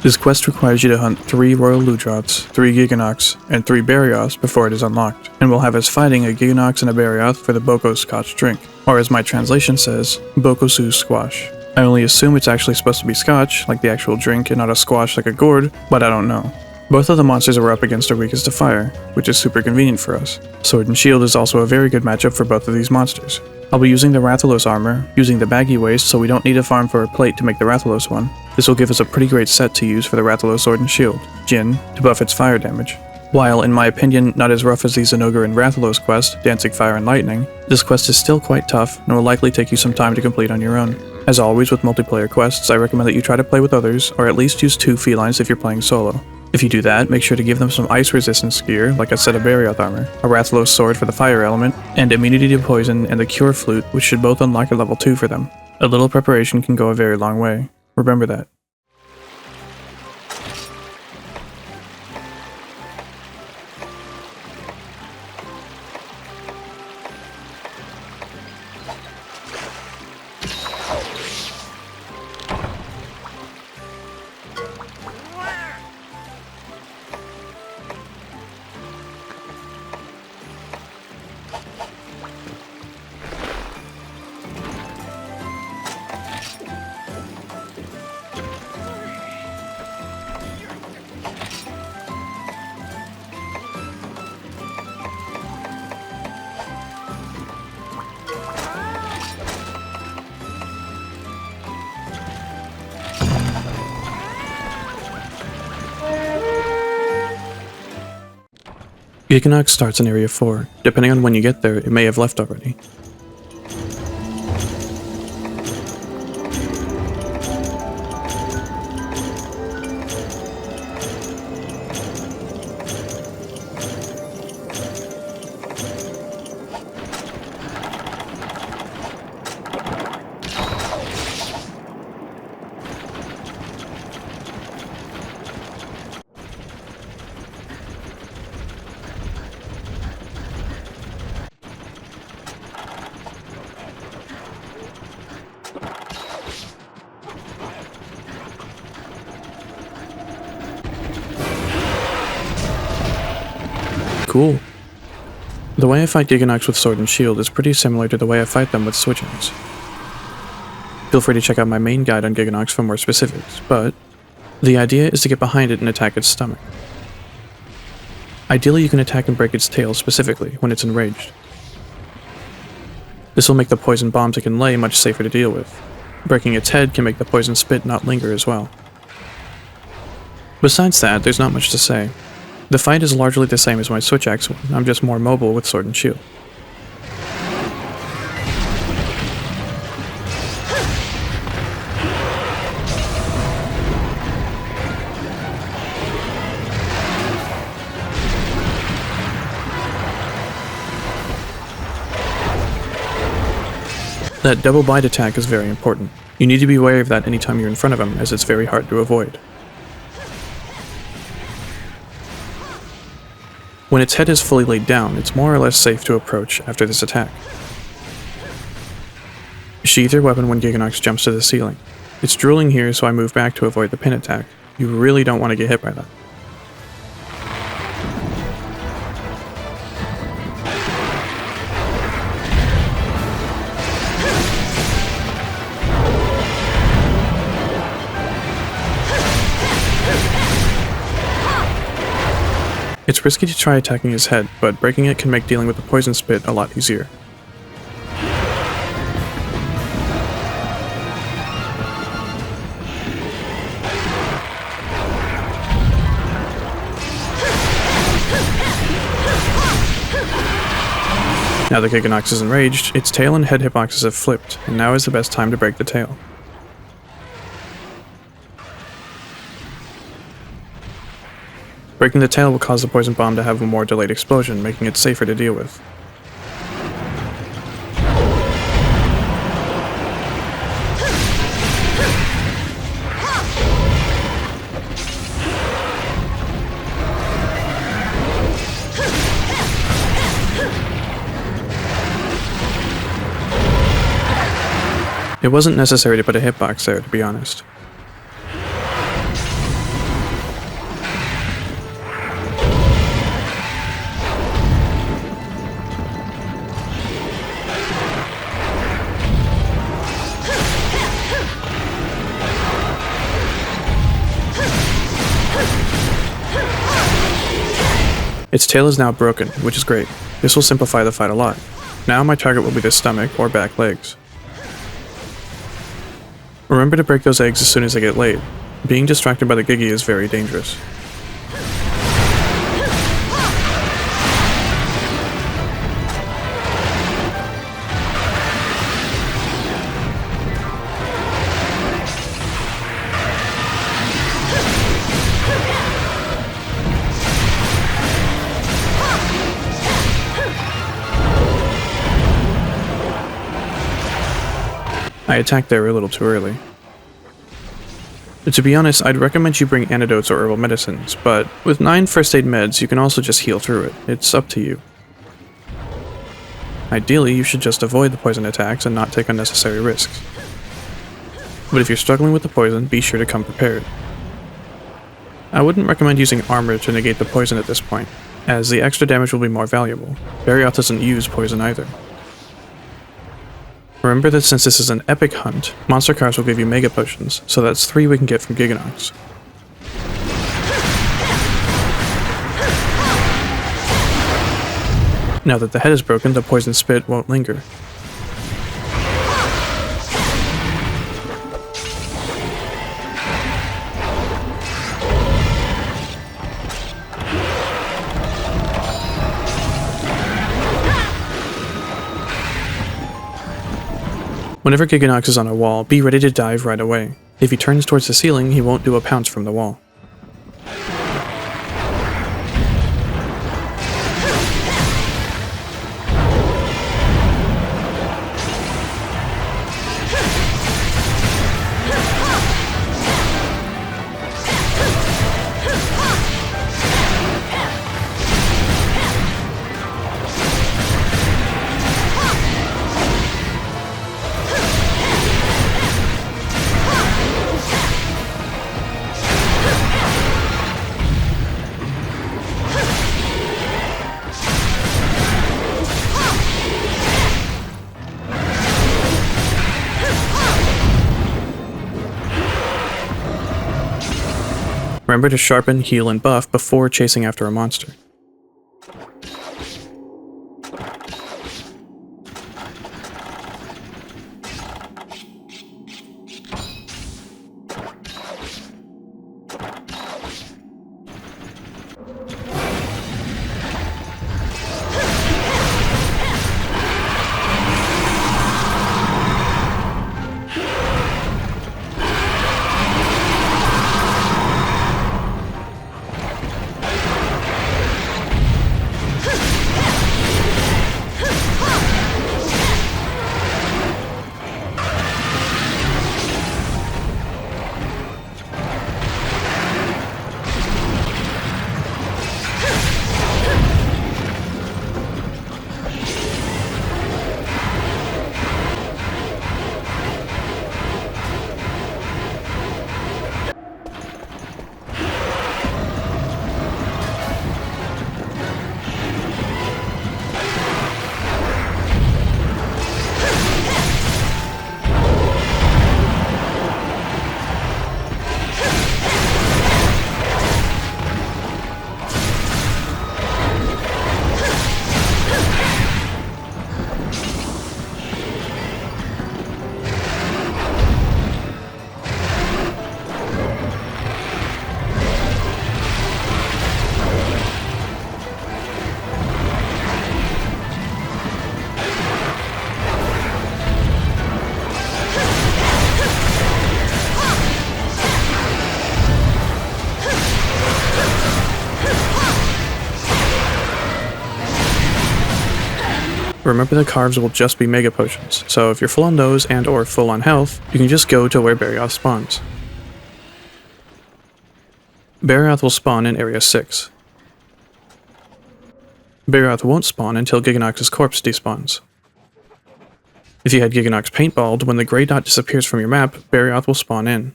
This quest requires you to hunt 3 Royal Ludroths, 3 Gigginox, and 3 Barioths before it is unlocked, and will have us fighting a Gigginox and a Barioth for the Boko Scotch drink, or as my translation says, Boko Squash. I only assume it's actually supposed to be Scotch, like the actual drink, and not a squash like a gourd, but I don't know. Both of the monsters are up against our weakest to fire, which is super convenient for us. Sword and Shield is also a very good matchup for both of these monsters. I'll be using the Rathalos armor, using the baggy waist so we don't need to farm for a plate to make the Rathalos one. This will give us a pretty great set to use for the Rathalos Sword and Shield, Jin, to buff its fire damage. While, in my opinion, not as rough as the Zinogre and Rathalos quest, Dancing Fire and Lightning, this quest is still quite tough and will likely take you some time to complete on your own. As always with multiplayer quests, I recommend that you try to play with others, or at least use 2 felines if you're playing solo. If you do that, make sure to give them some ice resistance gear, like a set of Barioth armor, a Rathalos sword for the fire element, and immunity to poison and the cure flute, which should both unlock at level 2 for them. A little preparation can go a very long way. Remember that. Gigginox starts in Area 4. Depending on when you get there, it may have left already. Cool. The way I fight Gigginox with Sword and Shield is pretty similar to the way I fight them with switch-ins. Feel free to check out my main guide on Gigginox for more specifics, but the idea is to get behind it and attack its stomach. Ideally, you can attack and break its tail specifically when it's enraged. This will make the poison bombs it can lay much safer to deal with. Breaking its head can make the poison spit not linger as well. Besides that, there's not much to say. The fight is largely the same as my Switch Axe one, I'm just more mobile with Sword and Shield. That double bite attack is very important. You need to be wary of that anytime you're in front of him, as it's very hard to avoid. When its head is fully laid down, it's more or less safe to approach after this attack. Sheath your weapon when Gigginox jumps to the ceiling. It's drooling here, so I move back to avoid the pin attack. You really don't want to get hit by that. It's risky to try attacking his head, but breaking it can make dealing with the poison spit a lot easier. Now that Gigginox is enraged, its tail and head hitboxes have flipped, and now is the best time to break the tail. Breaking the tail will cause the poison bomb to have a more delayed explosion, making it safer to deal with. It wasn't necessary to put a hitbox there, to be honest. Its tail is now broken, which is great. This will simplify the fight a lot. Now my target will be the stomach or back legs. Remember to break those eggs as soon as they get laid. Being distracted by the Giggy is very dangerous. I attacked there a little too early. To be honest, I'd recommend you bring antidotes or herbal medicines, but with 9 first aid meds, you can also just heal through it. It's up to you. Ideally, you should just avoid the poison attacks and not take unnecessary risks. But if you're struggling with the poison, be sure to come prepared. I wouldn't recommend using armor to negate the poison at this point, as the extra damage will be more valuable. Barioth doesn't use poison either. Remember that since this is an epic hunt, monster cards will give you mega potions, so that's 3 we can get from Gigginox. Now that the head is broken, the poison spit won't linger. Whenever Gigginox is on a wall, be ready to dive right away. If he turns towards the ceiling, he won't do a pounce from the wall. Remember to sharpen, heal, and buff before chasing after a monster. Remember the carves will just be mega potions, so if you're full on those and or full on health, you can just go to where Barioth spawns. Barioth will spawn in Area 6. Barioth won't spawn until Gigginox's corpse despawns. If you had Gigginox paintballed, when the grey dot disappears from your map, Barioth will spawn in.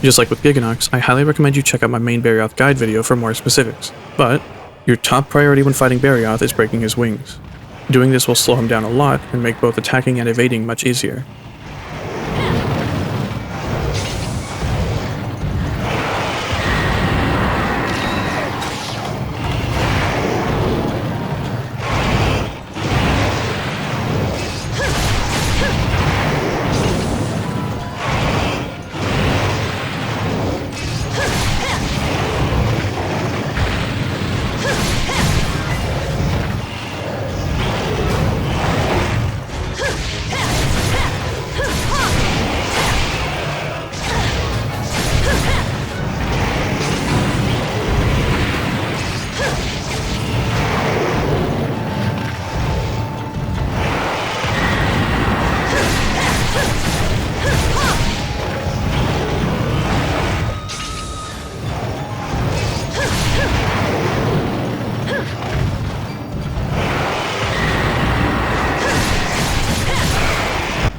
Just like with Gigginox, I highly recommend you check out my main Barioth guide video for more specifics, but Your top priority when fighting Barioth is breaking his wings. Doing this will slow him down a lot and make both attacking and evading much easier.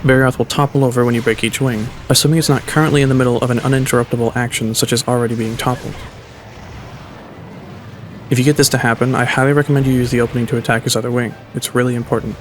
Barioth will topple over when you break each wing, assuming it's not currently in the middle of an uninterruptible action such as already being toppled. If you get this to happen, I highly recommend you use the opening to attack his other wing. It's really important.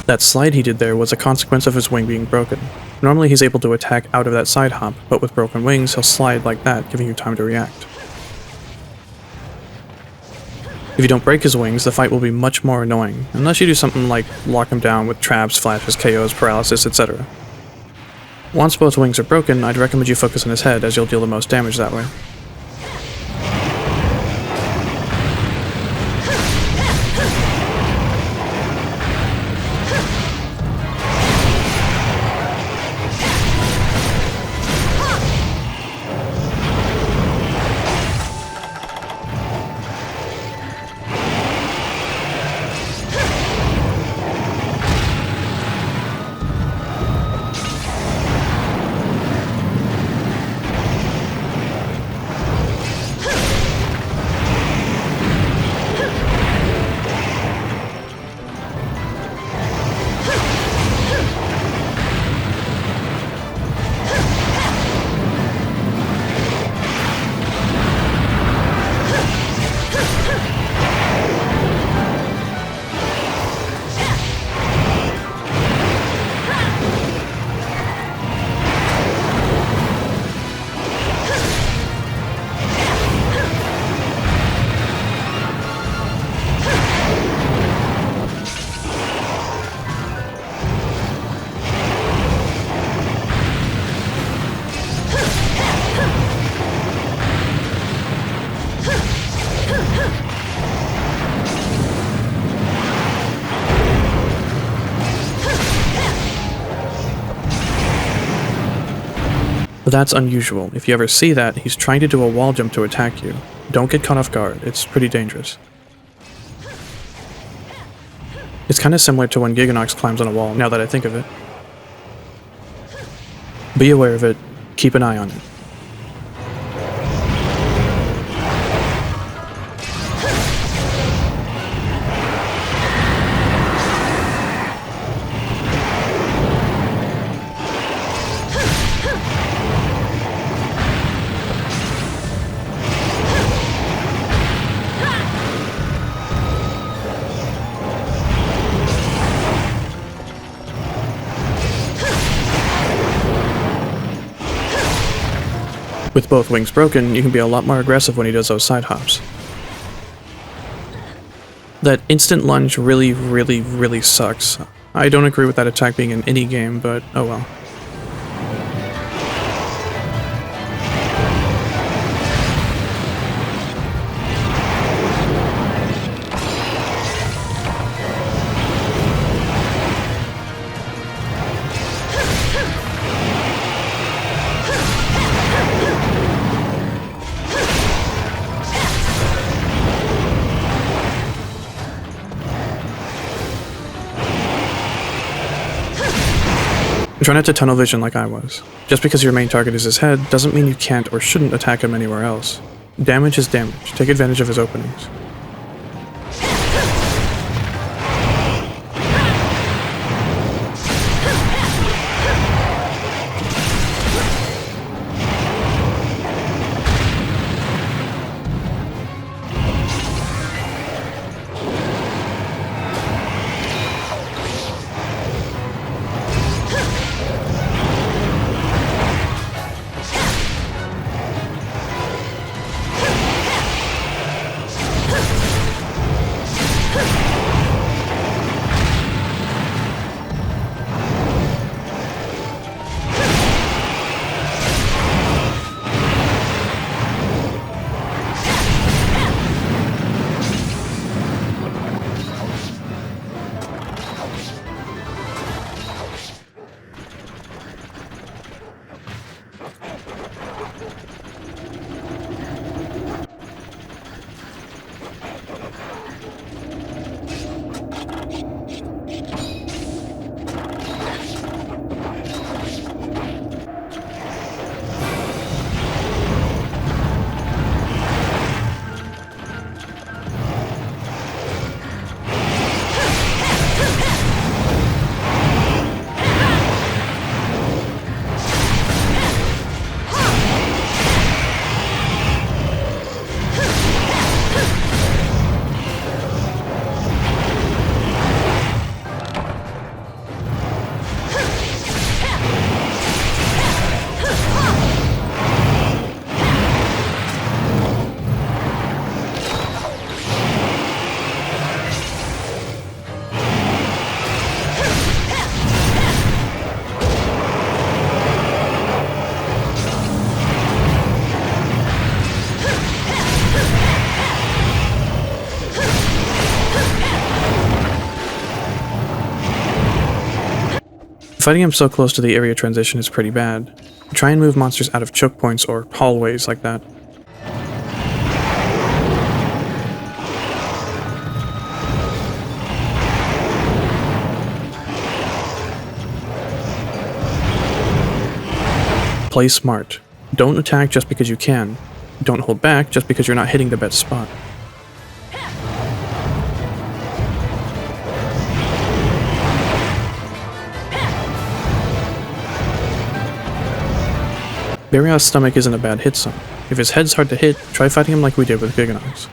That slide he did there was a consequence of his wing being broken. Normally he's able to attack out of that side hop, but with broken wings he'll slide like that, giving you time to react. If you don't break his wings, the fight will be much more annoying, unless you do something like lock him down with traps, flashes, KOs, paralysis, etc. Once both wings are broken, I'd recommend you focus on his head, as you'll deal the most damage that way. But that's unusual. If you ever see that, he's trying to do a wall jump to attack you. Don't get caught off guard, it's pretty dangerous. It's kinda similar to when Gigginox climbs on a wall, now that I think of it. Be aware of it, keep an eye on it. With both wings broken, you can be a lot more aggressive when he does those side hops. That instant lunge really sucks. I don't agree with that attack being in any game, but oh well. try not to tunnel vision like I was. Just because your main target is his head doesn't mean you can't or shouldn't attack him anywhere else. Damage is damage. Take advantage of his openings. Fighting him so close to the area transition is pretty bad. Try and move monsters out of choke points or hallways like that. Play smart. Don't attack just because you can. Don't hold back just because you're not hitting the best spot. Barioth's stomach isn't a bad hit zone. If his head's hard to hit, try fighting him like we did with Gigginox.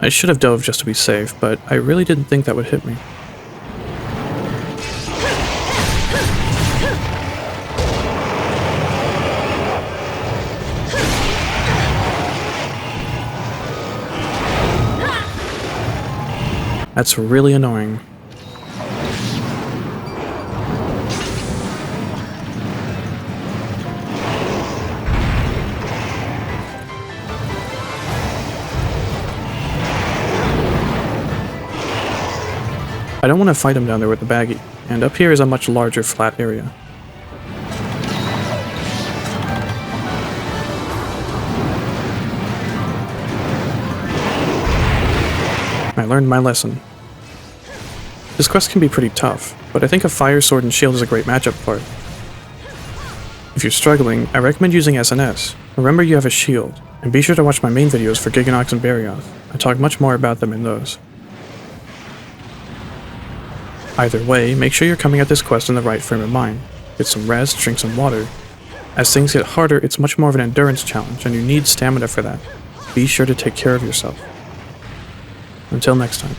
I should have dove just to be safe, but I really didn't think that would hit me. That's really annoying. I don't want to fight him down there with the baggie, and up here is a much larger flat area. I learned my lesson. This quest can be pretty tough, but I think a fire sword and shield is a great matchup for it. If you're struggling, I recommend using SNS. Remember you have a shield, and be sure to watch my main videos for Gigginox and Barioth. I talk much more about them in those. Either way, make sure you're coming at this quest in the right frame of mind. Get some rest, drink some water, As things get harder, it's much more of an endurance challenge, and you need stamina for that. Be sure to take care of yourself. Until next time.